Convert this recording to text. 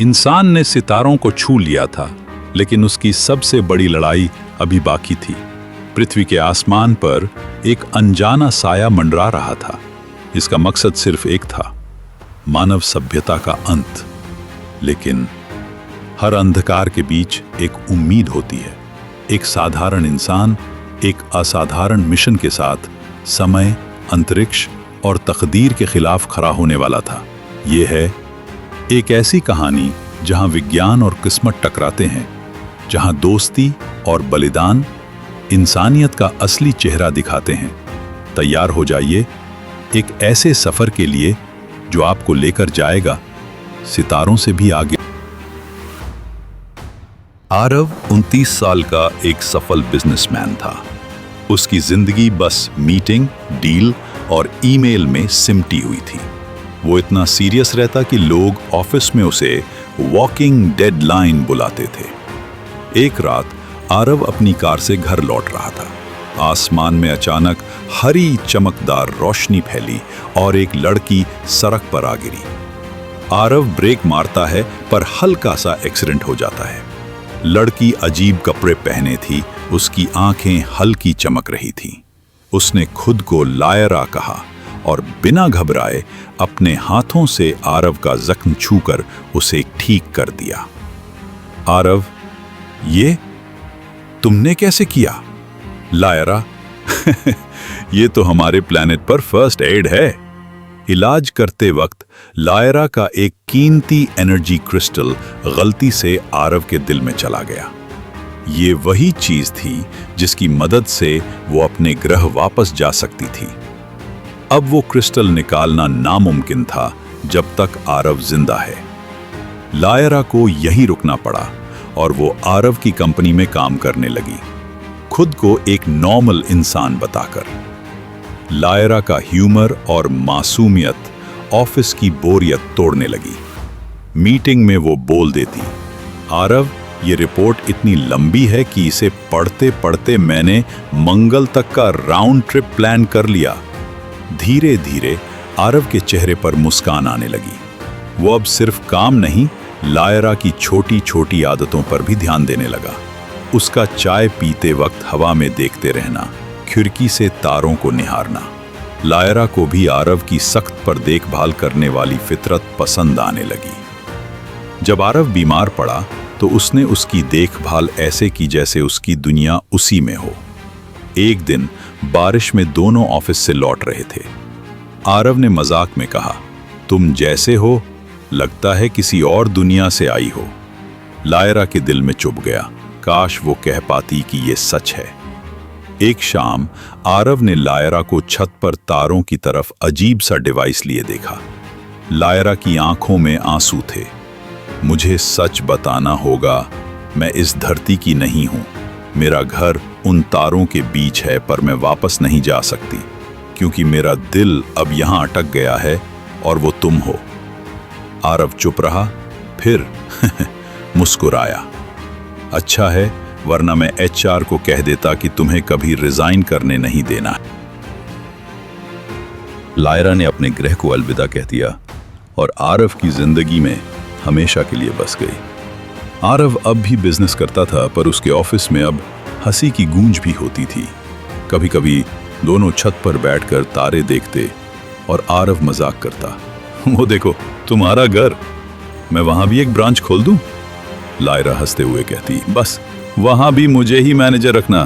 इंसान ने सितारों को छू लिया था, लेकिन उसकी सबसे बड़ी लड़ाई अभी बाकी थी। पृथ्वी के आसमान पर एक अनजाना साया मंडरा रहा था। इसका मकसद सिर्फ एक था, मानव सभ्यता का अंत। लेकिन हर अंधकार के बीच एक उम्मीद होती है। एक साधारण इंसान एक असाधारण मिशन के साथ समय, अंतरिक्ष और तकदीर के खिलाफ खड़ा होने वाला था। यह है एक ऐसी कहानी जहां विज्ञान और किस्मत टकराते हैं, जहां दोस्ती और बलिदान इंसानियत का असली चेहरा दिखाते हैं। तैयार हो जाइए एक ऐसे सफर के लिए जो आपको लेकर जाएगा सितारों से भी आगे। आरव 29 साल का एक सफल बिजनेसमैन था। उसकी जिंदगी बस मीटिंग, डील और ईमेल में सिमटी हुई थी। वो इतना सीरियस रहता कि लोग ऑफिस में उसे वॉकिंग डेडलाइन बुलाते थे। एक रात आरव अपनी कार से घर लौट रहा था। आसमान में अचानक हरी चमकदार रोशनी फैली और एक लड़की सड़क पर आ गिरी। आरव ब्रेक मारता है पर हल्का सा एक्सीडेंट हो जाता है। लड़की अजीब कपड़े पहने थी, उसकी आंखें हल्की चमक रही थीं। उसने खुद को लायरा कहा और बिना घबराए अपने हाथों से आरव का जख्म छूकर उसे ठीक कर दिया। आरव, ये तुमने कैसे किया? लायरा, ये तो हमारे प्लेनेट पर फर्स्ट एड है। इलाज करते वक्त लायरा का एक कीमती एनर्जी क्रिस्टल गलती से आरव के दिल में चला गया। ये वही चीज थी जिसकी मदद से वो अपने ग्रह वापस जा सकती थी। अब वो क्रिस्टल निकालना नामुमकिन था जब तक आरव जिंदा है। लायरा को यहीं रुकना पड़ा और वो आरव की कंपनी में काम करने लगी, खुद को एक नॉर्मल इंसान बताकर। लायरा का ह्यूमर और मासूमियत ऑफिस की बोरियत तोड़ने लगी। मीटिंग में वो बोल देती, आरव, ये रिपोर्ट इतनी लंबी है कि इसे पढ़ते पढ़ते मैंने मंगल तक का राउंड ट्रिप प्लान कर लिया। धीरे धीरे आरव के चेहरे पर मुस्कान आने लगी। वो अब सिर्फ काम नहीं, लायरा की छोटी छोटी आदतों पर भी ध्यान देने लगा। उसका चाय पीते वक्त हवा में देखते रहना, खिड़की से तारों को निहारना। लायरा को भी आरव की सख्त पर देखभाल करने वाली फितरत पसंद आने लगी। जब आरव बीमार पड़ा तो उसने उसकी देखभाल ऐसे की जैसे उसकी दुनिया उसी में हो। एक दिन बारिश में दोनों ऑफिस से लौट रहे थे। आरव ने मजाक में कहा, तुम जैसे हो लगता है किसी और दुनिया से आई हो। लायरा के दिल में चुभ गया, काश वो कह पाती कि ये सच है। एक शाम आरव ने लायरा को छत पर तारों की तरफ अजीब सा डिवाइस लिए देखा। लायरा की आंखों में आंसू थे। मुझे सच बताना होगा, मैं इस धरती की नहीं हूं। मेरा घर उन तारों के बीच है, पर मैं वापस नहीं जा सकती क्योंकि मेरा दिल अब यहां अटक गया है और वो तुम हो। आरव चुप रहा, फिर मुस्कुराया। अच्छा है, वरना मैं एचआर को कह देता कि तुम्हें कभी रिजाइन करने नहीं देना। लायरा ने अपने ग्रह को अलविदा कह दिया और आरव की जिंदगी में हमेशा के लिए बस गई। आरव अब भी बिजनेस करता था, पर उसके ऑफिस में अब हंसी की गूंज भी होती थी। कभी कभी दोनों छत पर बैठकर तारे देखते और आरव मजाक करता, वो देखो तुम्हारा घर, मैं वहां भी एक ब्रांच खोल दूं। लायरा हंसते हुए कहती, बस वहां भी मुझे ही मैनेजर रखना।